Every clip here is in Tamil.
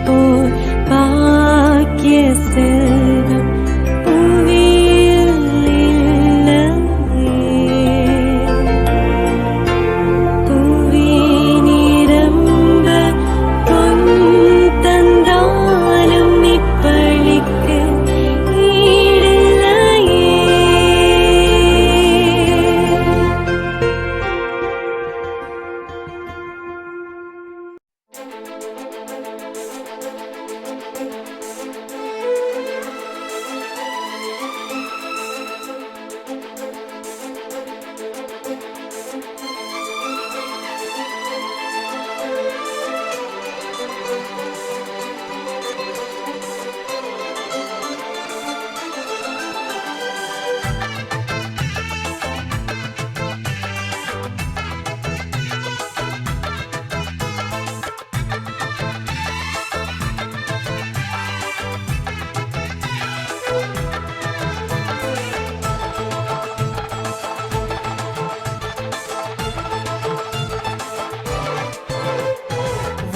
போல் பாக்கிய செல்வம் புவியில் இல்லையே. புவி நிரம்ப பொன் தந்தாலும் இப்பளிக்கு ஈடில்லையே.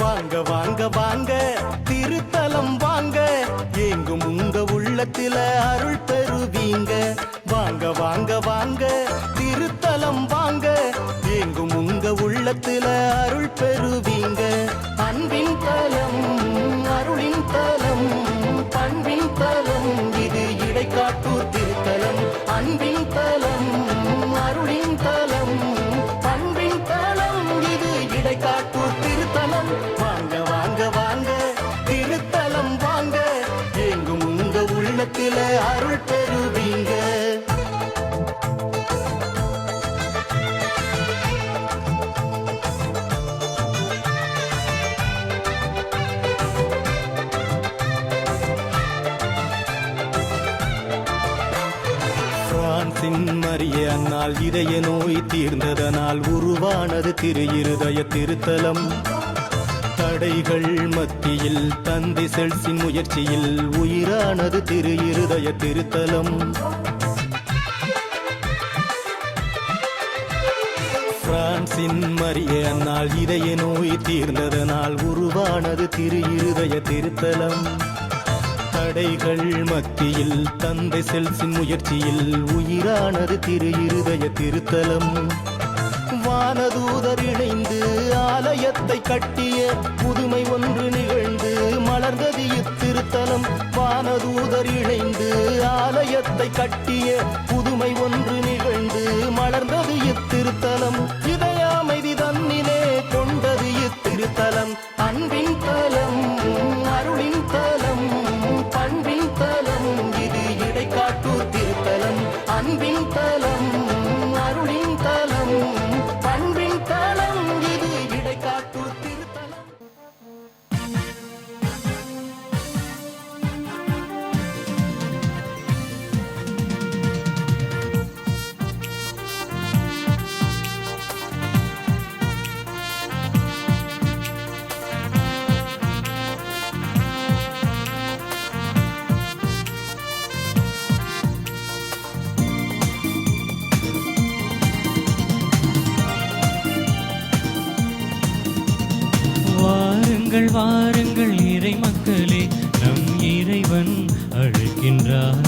வாங்க வாங்க வாங்க திருத்தலம் வாங்க, எங்கும் உங்க உள்ளத்தில அருள் பெறுவீங்க. வாங்க வாங்க வாங்க திருத்தலம் வாங்க, எங்கும் உங்க உள்ளத்தில அருள் பெறுவீங்க. அன்பின் தலம், அருளின் தலம், பண்பின் தலம், இது இடைக்காட்டூர் திருத்தலம். அன்பின் தலம், அருளின் தலம், பண்பின் தலம், இது இடைக்காட்டூர் திருத்தலம். வாங்க வாங்க வாங்க திருத்தலம் வாங்க, எங்கும் உங்க உள்ளத்தில அருள் பெறுவீங்க. பிரான்சின் மரிய அன்னால் இதய நோய் தீர்ந்ததனால் உருவானது திரு இருதய திருத்தலம். தடைகள் மத்தியில் தந்தை செல்சின் முயற்சியில் உயிரானது திரு இருதய திருத்தலம். பிரான்சின் மரிய அன்னால் இதய நோய் தீர்ந்ததனால் உருவானது திரு இருதய திருத்தலம். தடைகள் மத்தியில் தந்தை செல்சின் முயற்சியில் உயிரானது திரு இருதய திருத்தலம். வானதூதர் இணைந்து ஆலயத்தை கட்டிய புதுமை ஒன்று நிகழ்ந்து மலர்ந்தது இத்திருத்தலம். வானதூதர் இணைந்து ஆலயத்தை கட்டிய புதுமை ஒன்று நிகழ்ந்து மலர்ந்தது இத்திருத்தலம். இதய அமைதி தன்னிலே கொண்டது இத்திருத்தலம். அன்பின் தலம், அருளின் தலம், பண்பின் தலம், இது இடைக்காட்டூர் திருத்தலம். அன்பின் தலம், அருளின் தலம், பண்பின் தலம், இது இடைக்காட்டூர் திருத்தலம். வாருங்கள் வாருங்கள் இறை மக்களே, நம் இறைவன் அழைக்கின்றார்.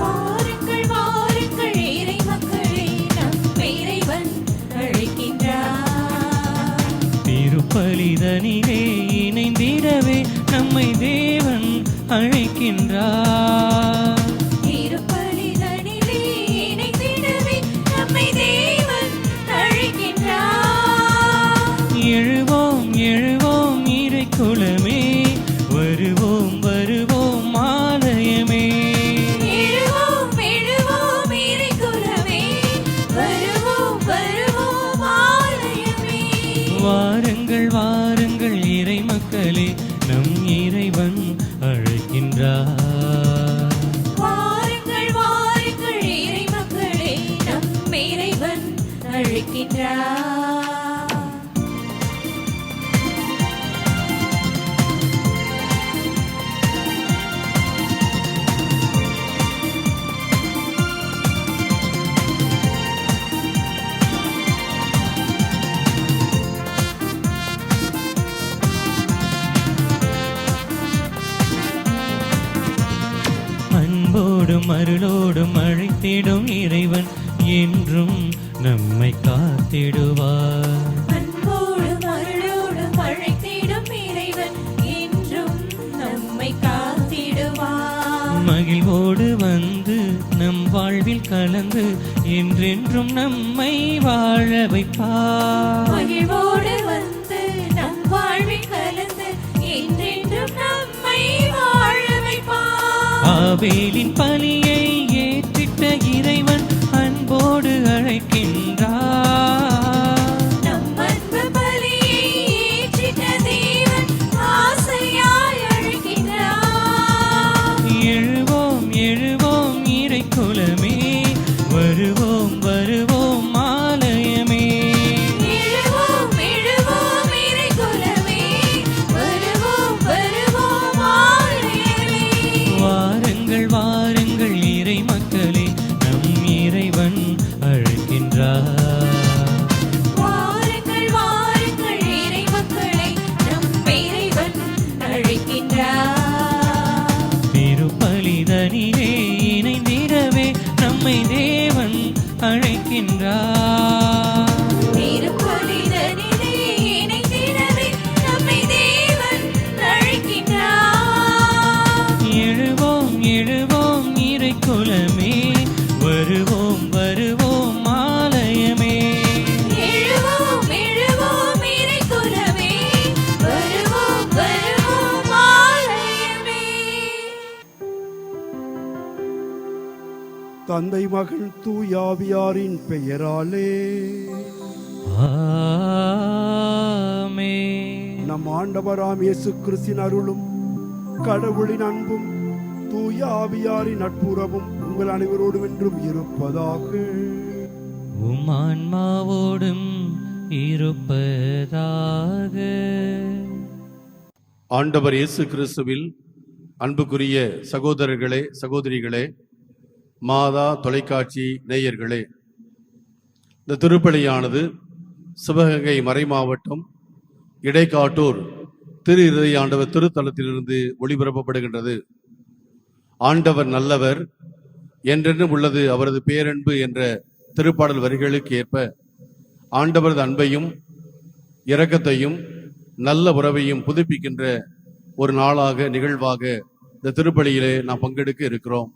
வாருங்கள் வாருங்கள் இறை மக்களே, நம் இறைவன் அழைக்கின்றார். திருப்பலிதனிலே இணைந்திடவே நம்மை தேவன் அழைக்கின்றார். திருப்பலிதனிலே இணைந்திடவே நம்மை தேவன் அழைக்கின்றார். எழுவோம் எழுவோம் இறை குலமே, வருவோம் வருவோம் ஆலயமே. எழுவோம் எழுவோம் இறை குலமே, வருவோம் வருவோம் ஆலயமே. வாருங்கள் வாருங்கள் இறை மக்களே, நம் இறைவன் அழைக்கின்றார். வாருங்கள் வாருங்கள் இறை மக்களே, நம் இறைவன் அழைக்கின்றார். அன்போடும் அருளோடும் அழைத்திடும் இறைவன் என்றும் நம்மை காத்திடுவார். அன்போடும் அருளோடும் அழைத்திடும் இறைவன் என்றும் நம்மை காத்திடுவார். மகிழ்வோடு வந்து நம் வாழ்வில் கலந்து என்றென்றும் நம்மை வாழ வைப்பார். மகிழ்வோடு வந்து நம் வாழ்வில் கலந்து என்றென்றும் நம்மை வாழ வைப்பார். ஆபேலின் பலியை ஏற்றிட்ட இறைவன் அன்போடு அழைக்கின்றார். நம் அன்பு பலியை ஏற்றிட்ட தேவன் ஆசையாய் அழைக்கின்றார். எழுவோம் எழுவோம் இறைக்குலமே, வருவோம் வருவோம் ஆலயமே. எழுவோம் எழுவோம் இறைக்குலமே, வருவோம் வருவோம் ஆலயமே. வாருங்கள் வாருங்கள் இறை மக்களே, நம் இறைவன் அழைக்கின்றார். வாருங்கள் வாருங்கள் இறை மக்களே, நம் இறைவன் அழைக்கின்றார். திருப்பலிதனிலே இணைந்திடவே நம்மை தேவன் அழைக்கின்றார். திருப்பலிதனிலே இணைந்திடவே நம்மை தேவன் அழைக்கின்றார். எழுவோம் எழுவோம் இறைக்குலமே, வருவோம் வருவோம் ஆலயமே. எழுவோம் எழுவோம் இறைக்குலமே, வருவோம் வருவோம் ஆலயமே. தந்தை மகன் தூயாவியாரின் பெயராலே ஆமென். நம் ஆண்டவராம் இயேசு கிறிஸ்தின் அருளும் கடவுளின் அன்பும் தூயாவியாரின் நட்புறவும் உங்கள் அனைவரோடும் என்றும் இருப்பதாக. உம் ஆன்மாவோடும் இருப்பதாக. ஆண்டவர் இயேசு கிறிஸ்துவில் அன்புக்குரிய சகோதரர்களே, சகோதரிகளே, மாதா தொலைக்காட்சி நேயர்களே, இந்த திருப்பலியானது சிவகங்கை மறைமாவட்டம் இடைக்காட்டூர் திரு இருதய ஆண்டவர் திருத்தலத்திலிருந்து ஒளிபரப்பப்படுகின்றது. ஆண்டவர் நல்லவர், என்றென்றும் உள்ளது அவரது பேரன்பு என்ற திருப்பாடல் வரிகளுக்கு ஏற்ப ஆண்டவரது அன்பையும் இரக்கத்தையும் நல்ல உறவையும் புதுப்பிக்கின்ற ஒரு நாளாக, நிகழ்வாக இந்த திருப்பலியிலே நாம் பங்கெடுக்க இருக்கிறோம்.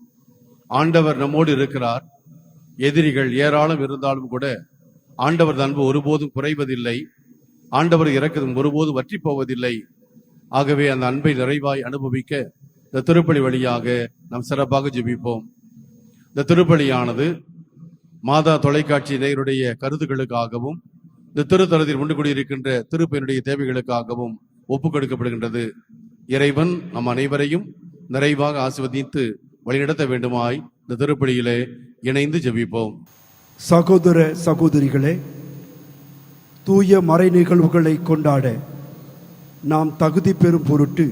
ஆண்டவர் நம்மோடு இருக்கிறார். எதிரிகள் ஏராளம் இருந்தாலும் கூட ஆண்டவரது அன்பு ஒருபோதும் குறைவதில்லை. ஆண்டவர் இரக்கம் ஒருபோதும் வற்றி போவதில்லை. ஆகவே அந்த அன்பை நிறைவாய் அனுபவிக்க இந்த திருப்பலி வழியாக நாம் சிறப்பாக ஜெபிப்போம். இந்த திருப்பலியானது மாதா தொலைக்காட்சி நேயருடைய கருத்துக்களுக்காகவும் இந்த திருத்தலத்தில் உண்டு கூடியிருக்கின்ற திருப்பெயனுடைய தேவைகளுக்காகவும் ஒப்புக் கொடுக்கப்படுகின்றது. இறைவன் நம் அனைவரையும் நிறைவாக ஆசீர்வதித்து வழிநடத்த வேண்டுமாய் இந்த திருப்பலியிலே இணைந்து ஜெபிப்போம். சகோதர சகோதரிகளே, தூய மறை நிகழ்வுகளை கொண்டாட நாம் தகுதி பெறும் பொருட்டு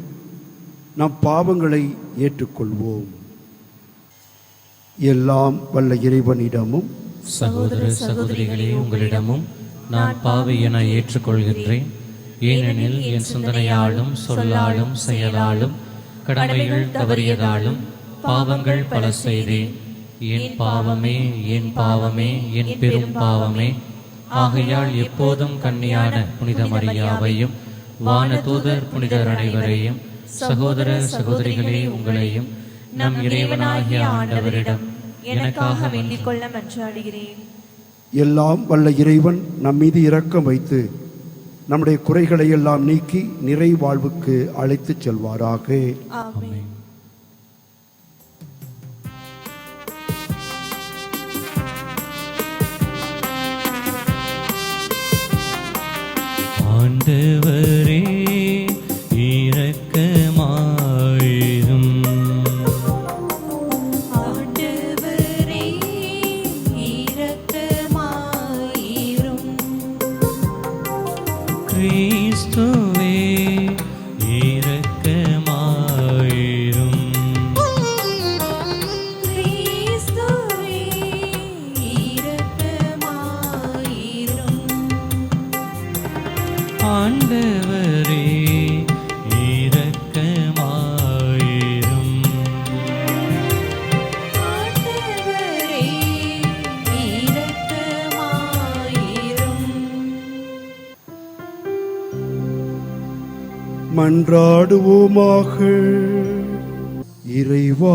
நம் பாவங்களை ஏற்றுக்கொள்வோம். எல்லாம் வல்ல இறைவனிடமும் சகோதர சகோதரிகளே, உங்களிடமும் நான் பாவி என ஏற்றுக்கொள்கின்றேன். ஏனெனில் என் சிந்தனையாலும் சொல்லாலும் செயலாலும் கடமைகள் தவறியதாலும் பாவங்கள் பல செய்தேன். என் பாவமே என் பாவமே என் பெரும் பாவமே. ஆகையால் எப்போதும் கன்னியான புனித மரியாவையும் வானதூதர் புனிதர் அனைவரையும் சகோதர சகோதரிகளே உங்களையும் நம் இறைவனாகிய ஆண்டவரிடம் எனக்காக வேண்டிக் கொள்ள மன்றாடுகிறேன். எல்லாம் வல்ல இறைவன் நம் மீது இரக்கம் வைத்து நம்முடைய குறைகளை எல்லாம் நீக்கி நிறை வாழ்வுக்கு அழைத்துச் செல்வாராக. ஆமென். ஆண்டவரே இரக்கமாயிரும். ஆண்டவரே இரக்கமாயிரும். கிறிஸ்துவே இரக்கமாயிரும். மன்றாடுவோமாக. இறைவா,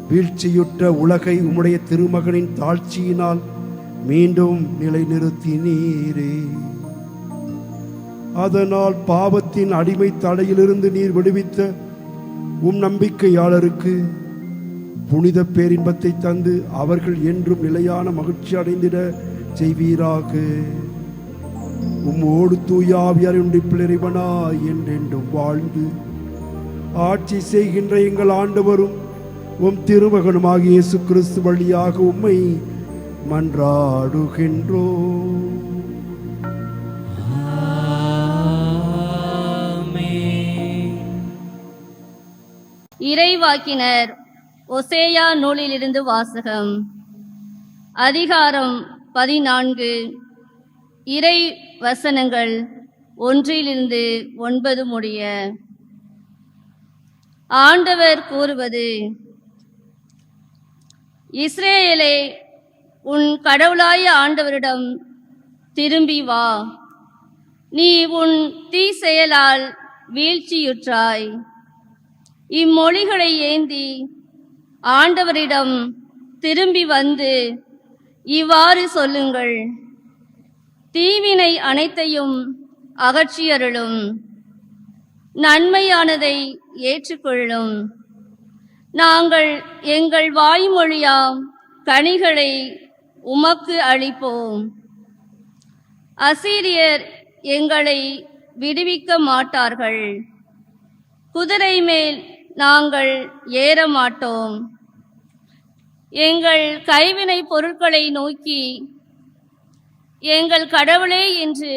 வீழ்ச்சியுற்ற உலகை உம்முடைய திருமகனின் தாழ்ச்சியினால் மீண்டும் நிலைநிறுத்தினீரே. அதனால் பாவத்தின் அடிமை தடையிலிருந்து நீர் விடுவித்த உம் நம்பிக்கையாளருக்கு புனித பேரின்பத்தை தந்து அவர்கள் என்றும் நிலையான மகிழ்ச்சி அடைந்திட செய்வீராக. உம்மோடு தூய ஆவியாரின் இறைவனாய் என்றென்றும் வாழ்ந்து ஆட்சி செய்கின்ற எங்கள் ஆண்டவரும் உம் திருமகனுமாகிய இயேசு கிறிஸ்து வழியாக உம்மை மன்றாடுகின்றோம். இறைவாக்கினர் ஒசேயா நூலிலிருந்து வாசகம். அதிகாரம் 14. இறை வசனங்கள் 1-9 முடிய. ஆண்டவர் கூறுவது: இஸ்ரேலே, உன் கடவுளாய ஆண்டவரிடம் திரும்பி வா. நீ உன் தீ செயலால் வீழ்ச்சியுற்றாய். இம்மொழிகளை ஏந்தி ஆண்டவரிடம் திரும்பி வந்து இவ்வாறு சொல்லுங்கள்: தீவினை அனைத்தையும் அகற்றியருளும், நன்மையானதை ஏற்றுக்கொள்ளும். நாங்கள் எங்கள் வாய்மொழியாம் கனிகளை உமக்கு அளிப்போம். அசீரியர் எங்களை விடுவிக்க மாட்டார்கள். குதிரை மேல் நாங்கள் ஏற மாட்டோம். எங்கள் கைவினை பொருட்களை நோக்கி எங்கள் கடவுளே என்று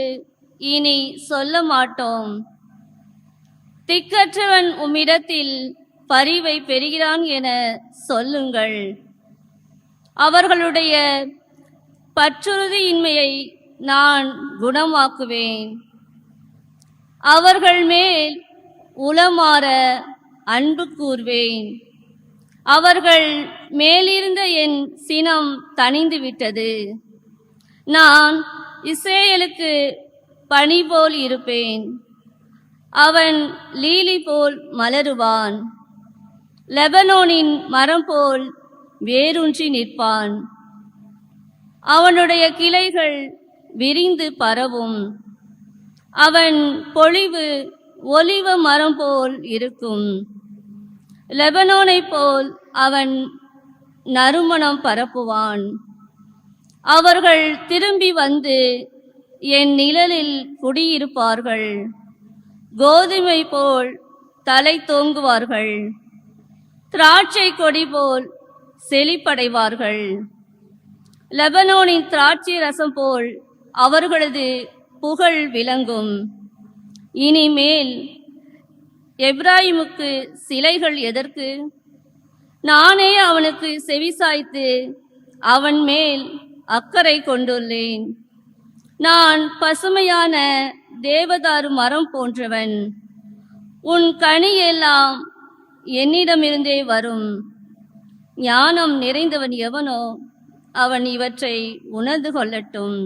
இனி சொல்ல மாட்டோம். திக்கற்றவன் உம்மிடத்தில் பரிவை பெறுகிறான் என சொல்லுங்கள். அவர்களுடைய பற்றுறுதியின்மையை நான் குணமாக்குவேன். அவர்கள் மேல் உளமாற அன்பு கூர்வேன். அவர்கள் மேலிருந்த என் சினம் தணிந்து விட்டது. நான் இஸ்ரேலுக்கு பனி போல் இருப்பேன். அவன் லீலி போல் மலருவான். லெபனோனின் மரம் போல் வேரூன்றி நிற்பான். அவனுடைய கிளைகள் விரிந்து பரவும். அவன் பொழிவு ஒலிவ மரம் போல் இருக்கும். லெபனோனை போல் அவன் நறுமணம் பரப்புவான். அவர்கள் திரும்பி வந்து என் நிழலில் குடியிருப்பார்கள். கோதுமை போல் தலை தோங்குவார்கள். திராட்சை கொடி போல் செழிப்படைவார்கள். லெபனோனின் திராட்சை ரசம் போல் அவர்களது புகழ் விளங்கும். இனிமேல் எப்ராயிமுக்கு சிலைகள் எதற்கு? நானே அவனுக்கு செவிசாய்த்து அவன் மேல் அக்கறை கொண்டுள்ளேன். நான் பசுமையான தேவதாரு மரம் போன்றவன். உன் கனி எல்லாம் என்னிடமிருந்தே வரும். ஞானம் நிறைந்தவன் எவனோ அவன் இவற்றை உணர்ந்து கொள்ளட்டும்.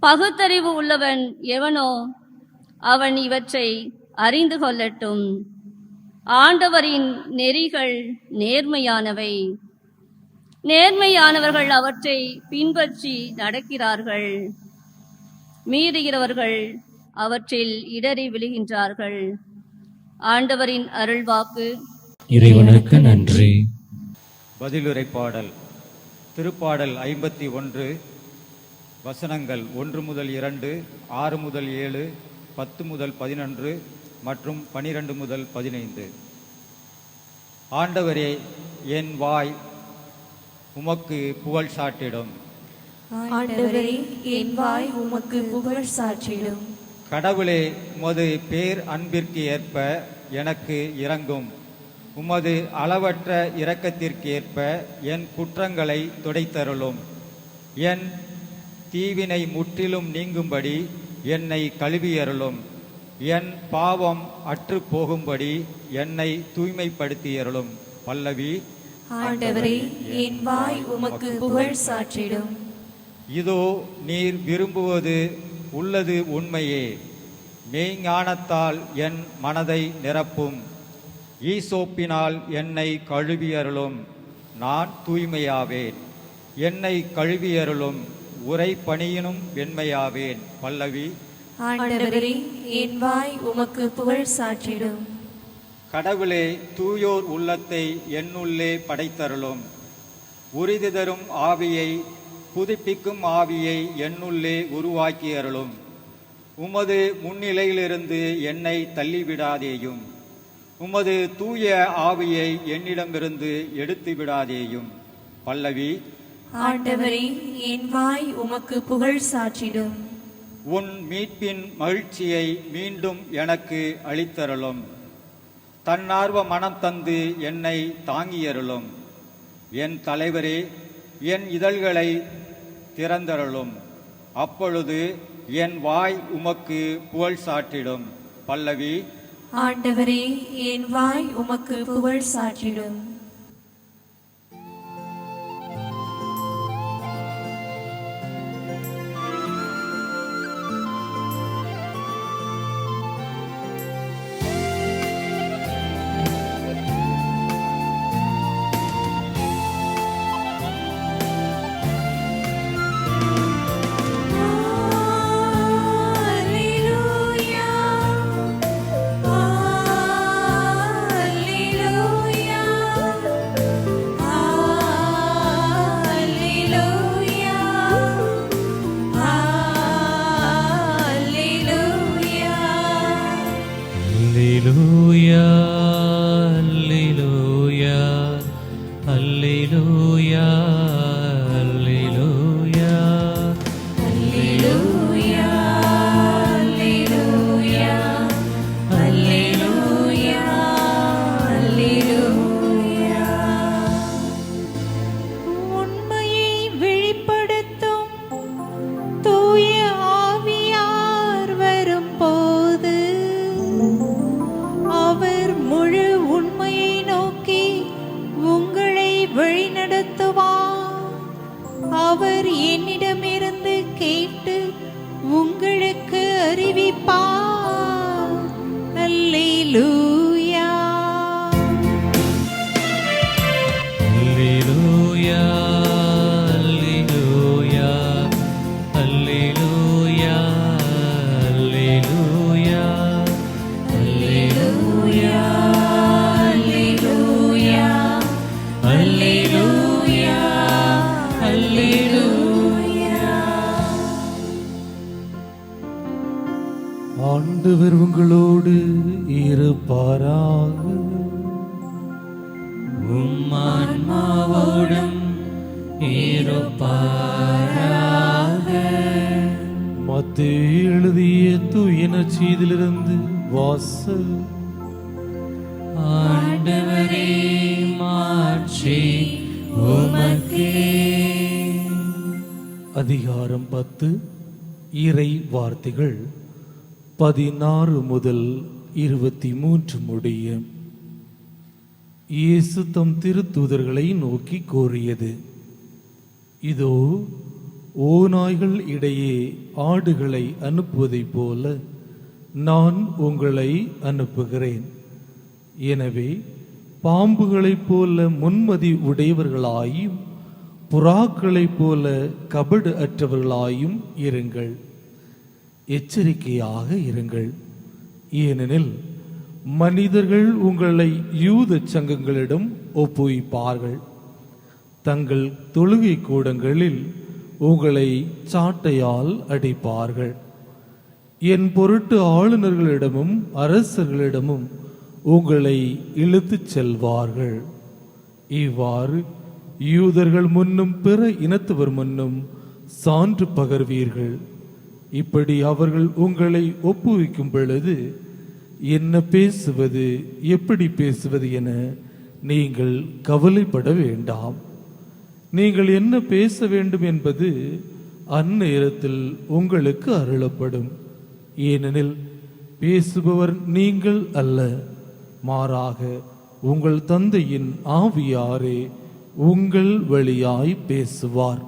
பகுத்தறிவு உள்ளவன் எவனோ அவன் இவற்றை அறிந்து கொள்ளட்டும். ஆண்டவரின் நெறிகள் நேர்மையானவை. நேர்மையானவர்கள் அவற்றை பின்பற்றி நடக்கிறார்கள். மீறுகிறவர்கள் அவற்றில் இடறி விழுகின்றார்கள். ஆண்டவரின் அருள்வாக்கு. இறைவனுக்கு நன்றி. பதிலுரை பாடல். திருப்பாடல் 51, வசனங்கள் 1 முதல் 2, 6 முதல் 7, 10 முதல் 11 மற்றும் 12 முதல் 15. ஆண்டவரே, என் வாய் உமக்கு புகழ் சாட்டிடும். ஆண்டவரே, என் வாய் உமக்கு புகழ் சாற்றிடும். கடவுளே, உமது பேர் அன்பிற்கு ஏற்ப எனக்கு இரங்கும். உமது அளவற்ற இரக்கத்திற்கு ஏற்ப என் குற்றங்களை துடைத்தருளும். என் தீவினை முற்றிலும் நீங்கும்படி என்னை கழுவியருளும். என் பாவம் அற்று போகும்படி என்னை தூய்மைப்படுத்தியருளும். பல்லவி. ஆண்டவரே, என் வாய் உமக்கு புகழ் சாற்றிடும். இதோ நீர் விரும்புவது உள்ளது உண்மையே. மெய்ஞானத்தால் என் மனதை நிரப்பும். ஈசோப்பினால் என்னை கழுவியருளும், நான் தூய்மையாவேன். என்னை கழுவியருளும், உரை பணியினும் வெண்மையாவேன். பல்லவி. ஆண்டவரே, என் வாய் உமக்கு புகழ் சாற்றிடும். கடவுளே, தூயோர் உள்ளத்தை என்னுள்ளே படைத்தருளும். உறுதி தரும் ஆவியை, புதுப்பிக்கும் ஆவியை என்னுள்ளே உருவாக்கி அருளும். உமது முன்னிலையிலிருந்து என்னை தள்ளிவிடாதேயும். உமது தூய ஆவியை என்னிடமிருந்து எடுத்து விடாதேயும். பல்லவி. ஆண்டவரே, என் வாய் உமக்கு புகழ் சாற்றிடும். உன் மீட்பின் மகிழ்ச்சியை மீண்டும் எனக்கு அளித்தருளும். தன்னார்வ மனம் தந்து என்னை தாங்கியருளும். என் தலைவரே, என் இதழ்களை திறந்தருளும். அப்பொழுது என் வாய் உமக்கு புகழ் சாற்றிடும். பல்லவி. ஆண்டவரே, என் வாய் உமக்கு புகழ் சாற்றிடும். அவர் என்னிடமிருந்து கேட்டு உங்களுக்கு அறிவிப்பார். அல்லேலூயா. அல்லேலூயா, அல்லேலூயா, அல்லேலூயா, அல்லேலூயா, அல்லேலூயா, அல்லேலூயா, அல்லேலூயா, அல்லேலூயா. ஆண்டவர் உங்களோடு இருப்பாராக. உம் ஆன்மாவோடும் இருப்பாராக. மத்தேயு எழுதிய தூய நற்செய்தியிலிருந்து வாசல். ஆண்டவரே, மாட்சி உமக்கே. அதிகாரம் 10. இறை வார்த்தைகள் 16 முதல் 23 முடிய. இயேசு தம் திருத்தூதர்களை நோக்கி கூறியது: இதோ, ஓநாய்கள் இடையே ஆடுகளை அனுப்புவதைப் போல நான் உங்களை அனுப்புகிறேன். எனவே பாம்புகளைப் போல முன்மதி உடையவர்களாயும் புறாக்களைப் போல கபடு அற்றவர்களாயும் இருங்கள். எச்சரிக்கையாக இருங்கள். ஏனெனில் மனிதர்கள் உங்களை யூத சங்கங்களிடம் ஒப்புவிப்பார்கள். தங்கள் தொழுகை கூடங்களில் உங்களை சாட்டையால் அடிப்பார்கள். என் பொருட்டு ஆளுநர்களிடமும் அரசர்களிடமும் உங்களை இழுத்துச் செல்வார்கள். இவ்வாறு யூதர்கள் முன்னும் பிற இனத்தவர் முன்னும் சான்று பகர்வீர்கள். இப்படி அவர்கள் உங்களை ஒப்புவிக்கும் பொழுது என்ன பேசுவது, எப்படி பேசுவது என நீங்கள் கவலைப்பட வேண்டாம். நீங்கள் என்ன பேச வேண்டும் என்பது அந்நேரத்தில் உங்களுக்கு அருளப்படும். ஏனெனில் பேசுபவர் நீங்கள் அல்ல, மாறாக உங்கள் தந்தையின் ஆவியாரே உங்கள் வழியாய் பேசுவார்.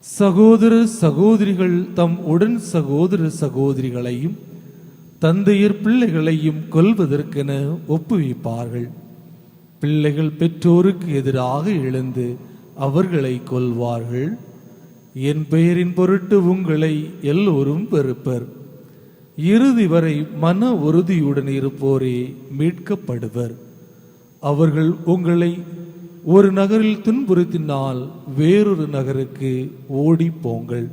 சகோதர சகோதரிகள் தம் உடன் சகோதர சகோதரிகளையும் தந்தையர் பிள்ளைகளையும் கொல்வதற்கென ஒப்புவிப்பார்கள். பிள்ளைகள் பெற்றோருக்கு எதிராக எழுந்து அவர்களை கொல்வார்கள். என் பெயரின் பொருட்டு உங்களை எல்லோரும் வெறுப்பர். இறுதி வரை மன உறுதியுடன் இருப்போரே மீட்கப்படுவர். அவர்கள் உங்களை ஒரு நகரில் துன்புறுத்தினால் வேறொரு நகருக்கு ஓடி போங்கள்.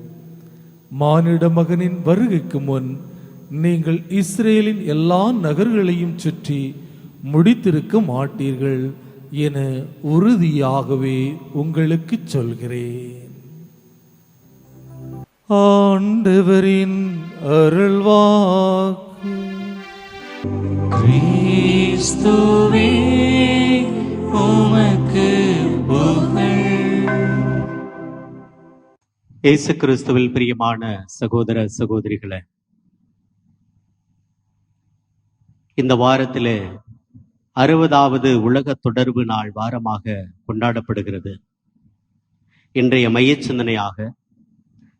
மானிட மகனின் வருகைக்கு முன் நீங்கள் இஸ்ரேலின் எல்லா நகர்களையும் சுற்றி முடித்திருக்க மாட்டீர்கள் என உறுதியாகவே உங்களுக்கு சொல்கிறேன். ஆண்டவரின் அருள்வாக்கு. கிறிஸ்துவே உமக்கு புகழ். இயேசு கிறிஸ்துவில் பிரியமான சகோதர சகோதரிகளே, இந்த வாரத்திலே 60வது உலக தொடர்பு நாள் வாரமாக கொண்டாடப்படுகிறது. இன்றைய மையச் சிந்தனையாக